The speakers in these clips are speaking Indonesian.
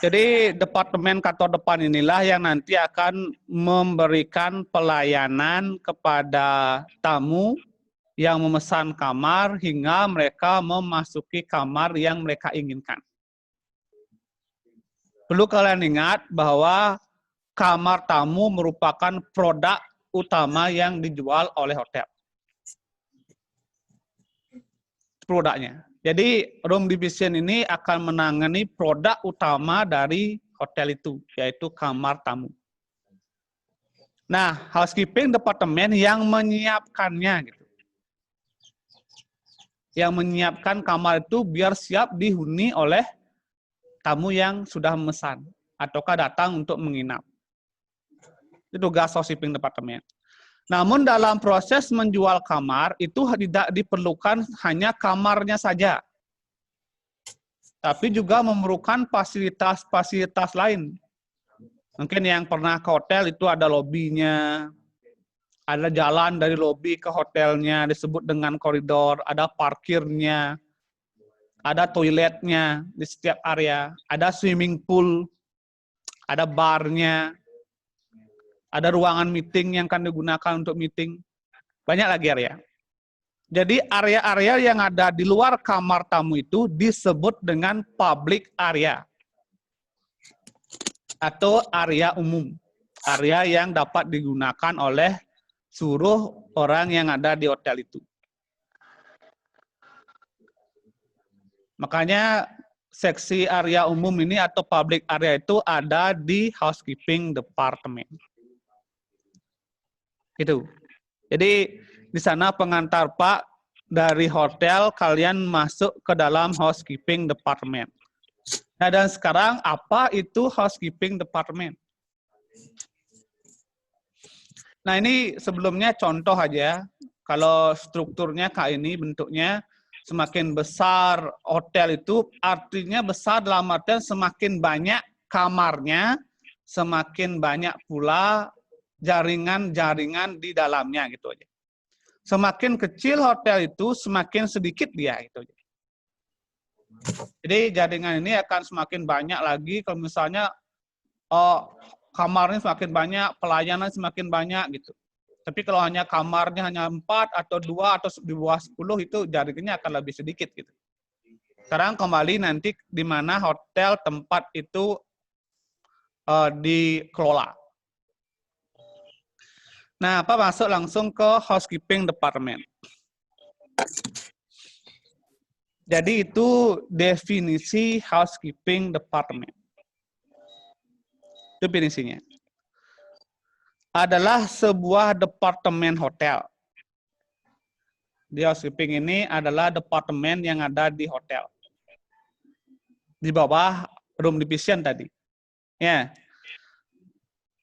Jadi departemen kantor depan inilah yang nanti akan memberikan pelayanan kepada tamu yang memesan kamar hingga mereka memasuki kamar yang mereka inginkan. Perlu kalian ingat bahwa kamar tamu merupakan produk utama yang dijual oleh hotel. Produknya. Jadi room division ini akan menangani produk utama dari hotel itu, yaitu kamar tamu. Nah, housekeeping departemen yang menyiapkannya, gitu. Yang menyiapkan kamar itu biar siap dihuni oleh tamu yang sudah memesan ataukah datang untuk menginap. Itu tugas housekeeping departemen. Namun dalam proses menjual kamar itu tidak diperlukan hanya kamarnya saja. Tapi juga memerlukan fasilitas-fasilitas lain. Mungkin yang pernah ke hotel itu ada lobinya, ada jalan dari lobi ke hotelnya disebut dengan koridor, ada parkirnya, ada toiletnya di setiap area, ada swimming pool, ada barnya, ada ruangan meeting yang akan digunakan untuk meeting. Banyak lagi area. Jadi area-area yang ada di luar kamar tamu itu disebut dengan public area. Atau area umum. Area yang dapat digunakan oleh seluruh orang yang ada di hotel itu. Makanya seksi area umum ini atau public area itu ada di housekeeping department. Itu. Jadi di sana pengantar Pak dari hotel kalian masuk ke dalam housekeeping department. Nah, dan sekarang apa itu housekeeping department? Nah, ini sebelumnya contoh aja. Kalau strukturnya kayak ini bentuknya, semakin besar hotel itu artinya besar dalam artian semakin banyak kamarnya, semakin banyak pula jaringan-jaringan di dalamnya gitu aja. Semakin kecil hotel itu, semakin sedikit dia gitu aja. Jadi jaringan ini akan semakin banyak lagi kalau misalnya kamarnya semakin banyak, pelayanan semakin banyak gitu. Tapi kalau hanya kamarnya hanya 4 atau 2 atau di bawah 10 itu jaringannya akan lebih sedikit gitu. Sekarang kembali nanti di mana hotel tempat itu dikelola. Nah, Pak masuk langsung ke housekeeping department. Jadi itu definisi housekeeping department. Definisinya. Adalah sebuah departemen hotel. Di housekeeping ini adalah departemen yang ada di hotel. Di bawah room division tadi. Ya.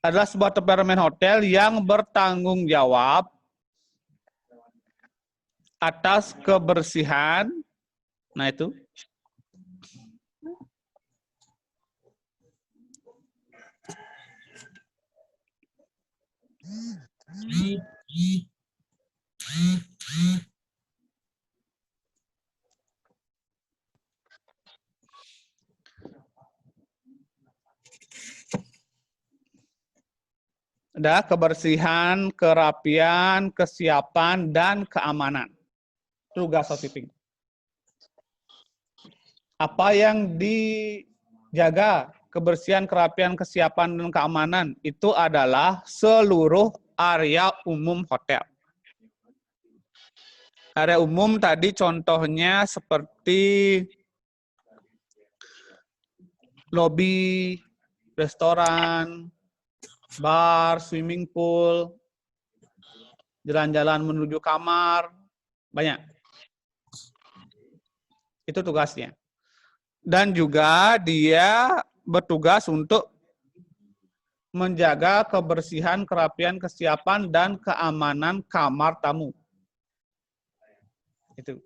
Adalah sebuah departemen hotel yang bertanggung jawab atas kebersihan. Nah itu. Ada kebersihan, kerapian, kesiapan, dan keamanan. Tugas housekeeping. Apa yang dijaga, kebersihan, kerapian, kesiapan, dan keamanan, itu adalah seluruh area umum hotel. Area umum tadi contohnya seperti lobi, restoran, bar, swimming pool, jalan-jalan menuju kamar, banyak. Itu tugasnya. Dan juga dia bertugas untuk menjaga kebersihan, kerapian, kesiapan, dan keamanan kamar tamu. Itu.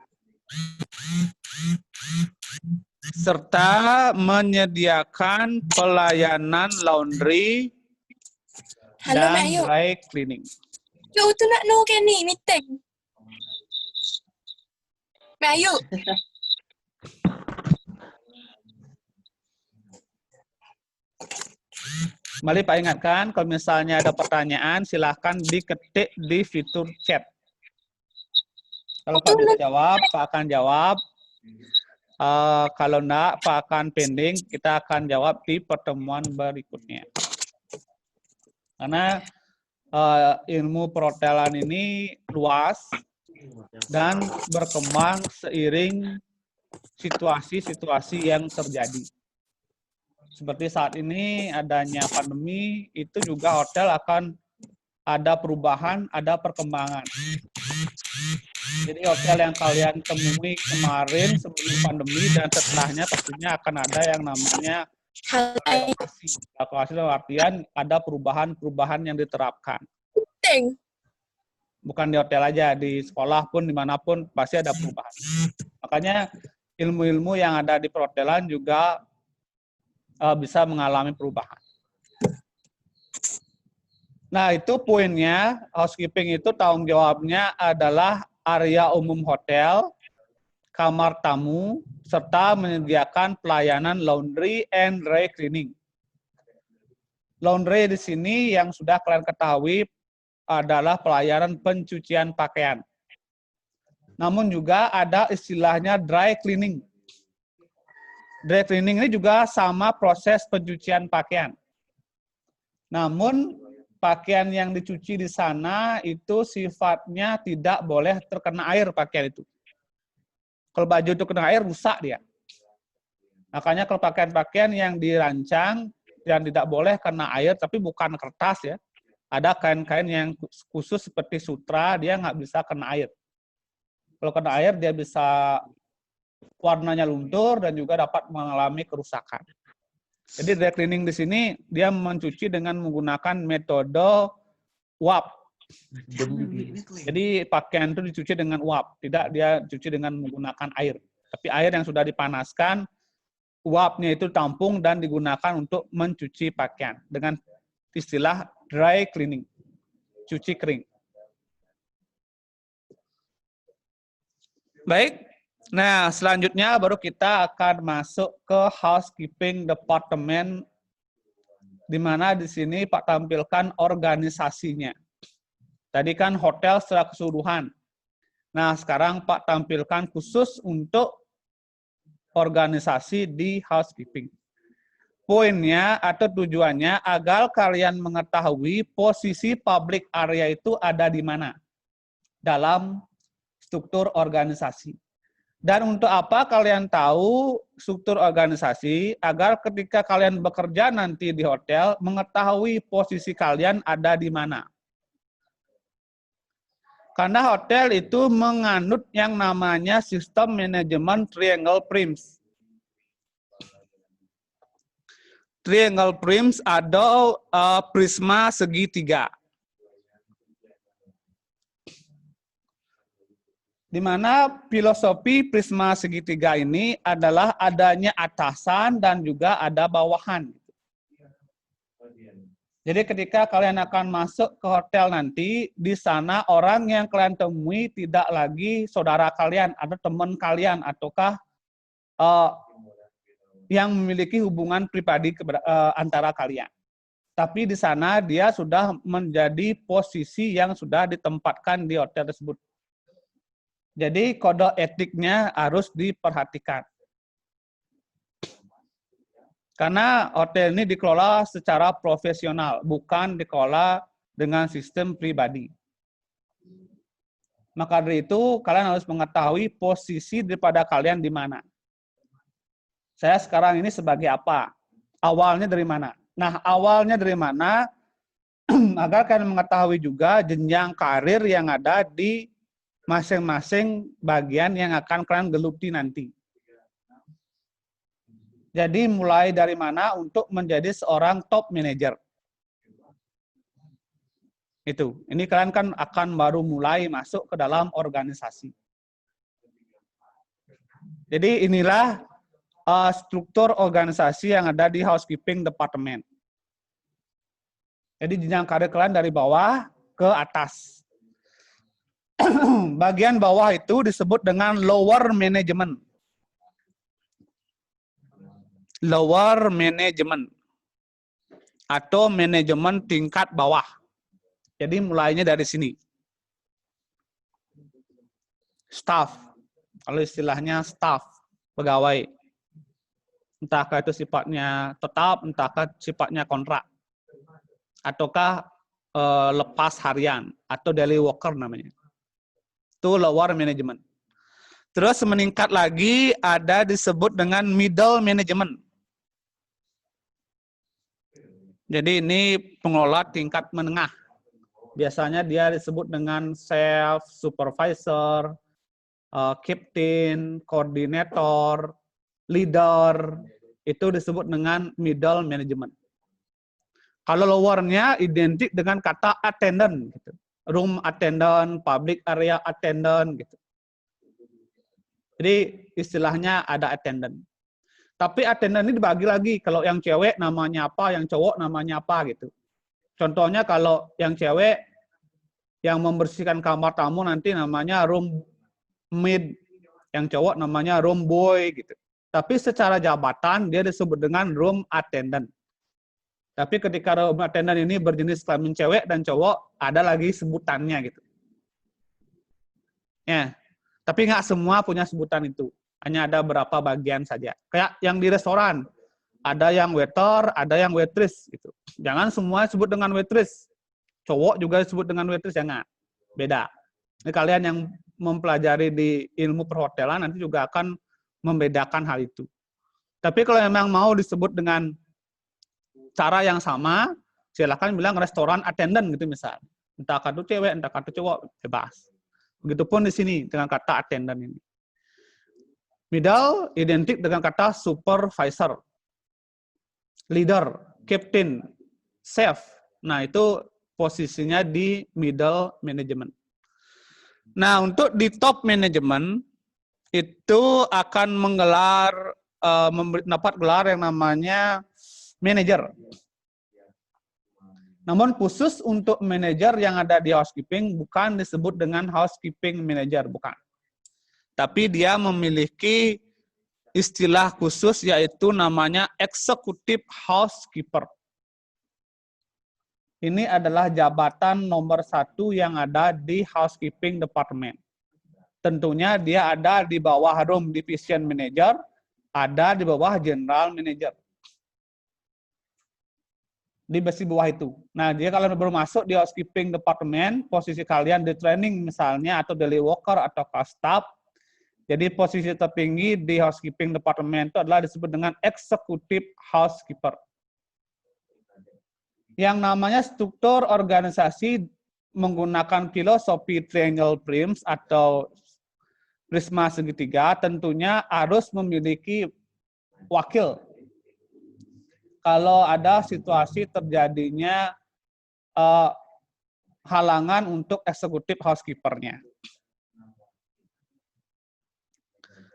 Serta menyediakan pelayanan laundry Halo, dan Mak Ayu. dry cleaning. Yuk, tu nak no kan ni, meeting. Mak Ayu. Kembali Pak ingatkan, kalau misalnya ada pertanyaan, silahkan diketik di fitur chat. Kalau Pak bisa jawab, Pak akan jawab. Kalau enggak, Pak akan pending, kita akan jawab di pertemuan berikutnya. Karena ilmu perhotelan ini luas dan berkembang seiring situasi-situasi yang terjadi. Seperti saat ini adanya pandemi, itu juga hotel akan ada perubahan, ada perkembangan. Jadi hotel yang kalian temui kemarin sebelum pandemi dan setelahnya pastinya akan ada yang namanya relokasi. Relokasi dalam artian ada perubahan-perubahan yang diterapkan. Bukan di hotel aja, di sekolah pun, dimanapun pasti ada perubahan. Makanya ilmu-ilmu yang ada di perhotelan juga bisa mengalami perubahan. Nah, itu poinnya, housekeeping itu tanggung jawabnya adalah area umum hotel, kamar tamu, serta menyediakan pelayanan laundry and dry cleaning. Laundry di sini yang sudah kalian ketahui adalah pelayanan pencucian pakaian. Namun juga ada istilahnya dry cleaning. Dry cleaning ini juga sama proses pencucian pakaian. Namun pakaian yang dicuci di sana itu sifatnya tidak boleh terkena air pakaian itu. Kalau baju itu kena air, rusak dia. Makanya kalau pakaian-pakaian yang dirancang yang tidak boleh kena air, tapi bukan kertas ya. Ada kain-kain yang khusus seperti sutra, dia nggak bisa kena air. Kalau kena air, dia bisa warnanya luntur dan juga dapat mengalami kerusakan. Jadi dry cleaning di sini dia mencuci dengan menggunakan metode uap. Jadi pakaian itu dicuci dengan uap, tidak dia cuci dengan menggunakan air. Tapi air yang sudah dipanaskan, uapnya itu tampung dan digunakan untuk mencuci pakaian dengan istilah dry cleaning, cuci kering. Baik. Nah, selanjutnya baru kita akan masuk ke housekeeping department, di mana di sini Pak tampilkan organisasinya. Tadi kan hotel secara keseluruhan. Nah, sekarang Pak tampilkan khusus untuk organisasi di housekeeping. Poinnya atau tujuannya agar kalian mengetahui posisi public area itu ada di mana dalam struktur organisasi. Dan untuk apa kalian tahu struktur organisasi? Agar ketika kalian bekerja nanti di hotel, mengetahui posisi kalian ada di mana. Karena hotel itu menganut yang namanya sistem manajemen triangle prims. Triangle prims atau prisma segitiga. Di mana filosofi prisma segitiga ini adalah adanya atasan dan juga ada bawahan. Jadi ketika kalian akan masuk ke hotel nanti, di sana orang yang kalian temui tidak lagi saudara kalian atau teman kalian, ataukah yang memiliki hubungan pribadi antara kalian. Tapi di sana dia sudah menjadi posisi yang sudah ditempatkan di hotel tersebut. Jadi kode etiknya harus diperhatikan. Karena hotel ini dikelola secara profesional, bukan dikelola dengan sistem pribadi. Maka dari itu, kalian harus mengetahui posisi daripada kalian di mana. Saya sekarang ini sebagai apa? Awalnya dari mana? Nah, awalnya dari mana? Agar kalian mengetahui juga jenjang karir yang ada di masing-masing bagian yang akan kalian geluti nanti. Jadi mulai dari mana untuk menjadi seorang top manager. Itu. Ini kalian kan akan baru mulai masuk ke dalam organisasi. Jadi inilah struktur organisasi yang ada di housekeeping department. Jadi jenjang karir kalian dari bawah ke atas. Bagian bawah itu disebut dengan lower management. Lower management. atau manajemen tingkat bawah. Jadi mulainya dari sini. Staff, kalau istilahnya staff, pegawai. Entahkah itu sifatnya tetap, entahkah sifatnya kontrak. Ataukah lepas harian, atau daily worker namanya. Itu lower management. Terus meningkat lagi ada disebut dengan middle management. Jadi ini pengelola tingkat menengah. Biasanya dia disebut dengan chef, supervisor, captain, koordinator, leader. Itu disebut dengan middle management. Kalau lowernya identik dengan kata attendant, gitu. Room attendant, public area attendant, gitu. Jadi istilahnya ada attendant. Tapi attendant ini dibagi lagi. Kalau yang cewek namanya apa, yang cowok namanya apa, gitu. Contohnya kalau yang cewek yang membersihkan kamar tamu nanti namanya room maid, yang cowok namanya room boy, gitu. Tapi secara jabatan dia disebut dengan room attendant. Tapi ketika room attendant ini berjenis kelamin cewek dan cowok, ada lagi sebutannya gitu. Ya, tapi nggak semua punya sebutan itu. Hanya ada beberapa bagian saja. Kayak yang di restoran, ada yang waiter, ada yang waitress gitu. Jangan semua sebut dengan waitress. Cowok juga disebut dengan waitress, jangan. Beda. Ini kalian yang mempelajari di ilmu perhotelan nanti juga akan membedakan hal itu. Tapi kalau memang mau disebut dengan cara yang sama, silakan bilang restoran attendant gitu misal. Entah itu cewek, entah itu cowok, bebas. Begitupun di sini dengan kata attendant ini. Middle identik dengan kata supervisor, leader, captain, chef. Nah, itu posisinya di middle management. Nah, untuk di top management itu akan menggelar mendapat gelar yang namanya manager. Namun khusus untuk manajer yang ada di housekeeping bukan disebut dengan housekeeping manager, bukan. Tapi dia memiliki istilah khusus yaitu namanya executive housekeeper. Ini adalah jabatan nomor 1 yang ada di housekeeping department. Tentunya dia ada di bawah room division manager, ada di bawah general manager. Di besi bawah itu. Nah, dia kalau baru masuk di housekeeping department, posisi kalian di training misalnya, atau daily worker, atau class staff, jadi posisi tertinggi di housekeeping department itu adalah disebut dengan executive housekeeper. Yang namanya struktur organisasi menggunakan filosofi triangle prisms atau prisma segitiga tentunya harus memiliki wakil. Kalau ada situasi terjadinya halangan untuk eksekutif housekeeper-nya.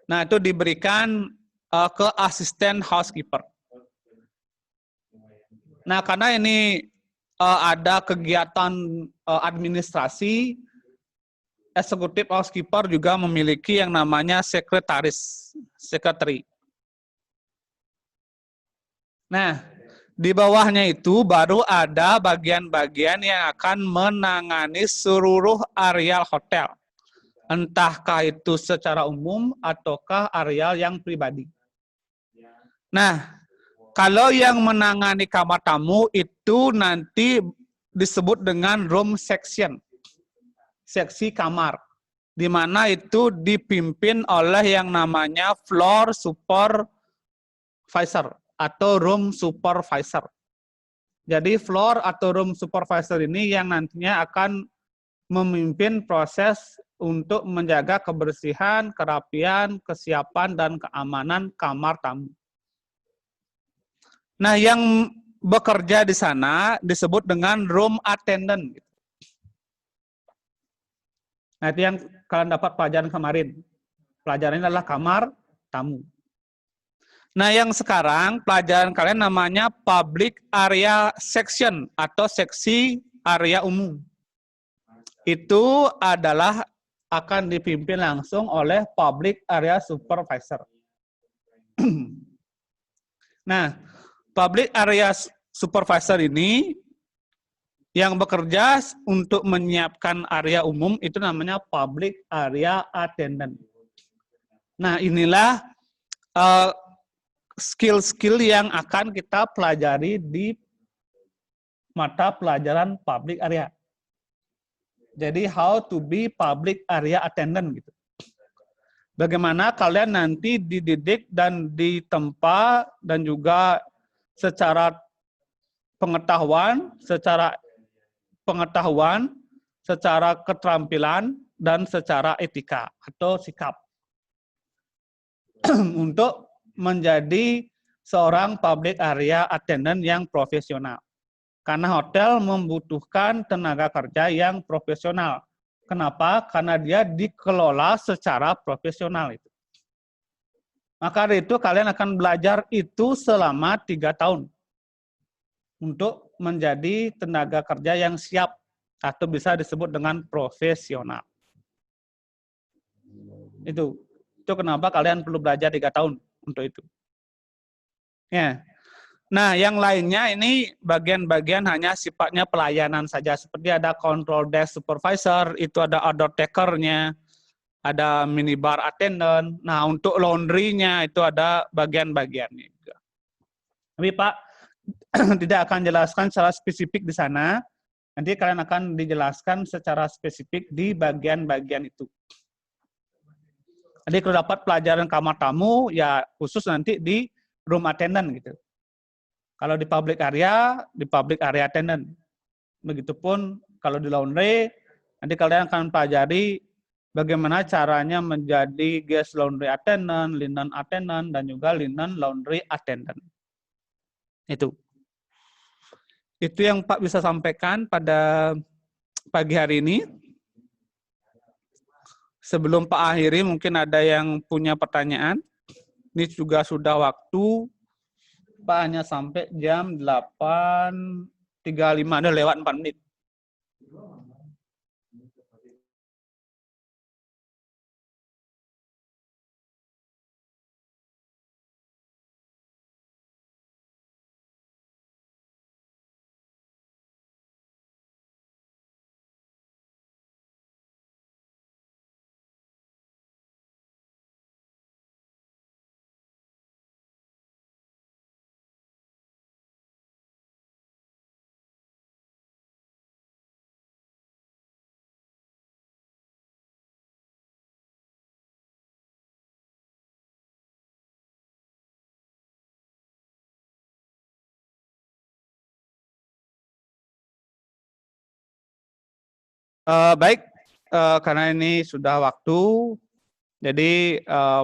Nah, itu diberikan ke asisten housekeeper. Nah, karena ini ada kegiatan administrasi, eksekutif housekeeper juga memiliki yang namanya sekretaris, secretary. Nah, di bawahnya itu baru ada bagian-bagian yang akan menangani seluruh areal hotel. Entahkah itu secara umum ataukah areal yang pribadi. Nah, kalau yang menangani kamar tamu itu nanti disebut dengan room section. Seksi kamar. Di mana itu dipimpin oleh yang namanya floor supervisor atau room supervisor. Jadi floor atau room supervisor ini yang nantinya akan memimpin proses untuk menjaga kebersihan, kerapian, kesiapan, dan keamanan kamar tamu. Nah, yang bekerja di sana disebut dengan room attendant. Nah, itu yang kalian dapat pelajaran kemarin. Pelajaran ini adalah kamar tamu. Nah, yang sekarang pelajaran kalian namanya public area section atau seksi area umum. Itu adalah akan dipimpin langsung oleh public area supervisor. Nah, public area supervisor ini yang bekerja untuk menyiapkan area umum itu namanya public area attendant. Nah, inilah skill-skill yang akan kita pelajari di mata pelajaran public area. Jadi how to be public area attendant gitu. Bagaimana kalian nanti dididik dan ditempa dan juga secara pengetahuan, secara keterampilan dan secara etika atau sikap untuk menjadi seorang public area attendant yang profesional. Karena hotel membutuhkan tenaga kerja yang profesional. Kenapa? Karena dia dikelola secara profesional itu. Maka dari itu kalian akan belajar itu selama 3 tahun. Untuk menjadi tenaga kerja yang siap atau bisa disebut dengan profesional. Itu kenapa kalian perlu belajar 3 tahun untuk itu. Ya. Nah, yang lainnya ini bagian-bagian hanya sifatnya pelayanan saja. Seperti ada control desk supervisor, itu ada order taker-nya, ada minibar attendant. Nah, untuk laundry-nya itu ada bagian-bagiannya. Tapi Pak tidak akan jelaskan secara spesifik di sana. Nanti kalian akan dijelaskan secara spesifik di bagian-bagian itu. Jadi kalau dapat pelajaran kamar tamu, ya khusus nanti di room attendant gitu. Kalau di public area attendant. Begitupun kalau di laundry, nanti kalian akan pelajari bagaimana caranya menjadi guest laundry attendant, linen attendant, dan juga linen laundry attendant. Itu yang Pak bisa sampaikan pada pagi hari ini. Sebelum Pak akhiri, mungkin ada yang punya pertanyaan. Ini juga sudah waktu. Pak hanya sampai jam 8.35, udah lewat 4 menit. Baik, karena ini sudah waktu, jadi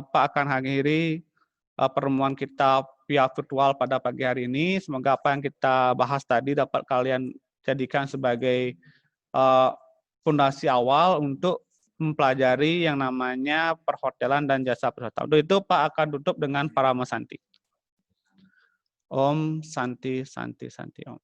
Pak akan akhiri pertemuan kita via virtual pada pagi hari ini. Semoga apa yang kita bahas tadi dapat kalian jadikan sebagai fondasi awal untuk mempelajari yang namanya perhotelan dan jasa perhotelan. Untuk itu Pak akan tutup dengan Parama Santi. Om Santi Santi Santi Om.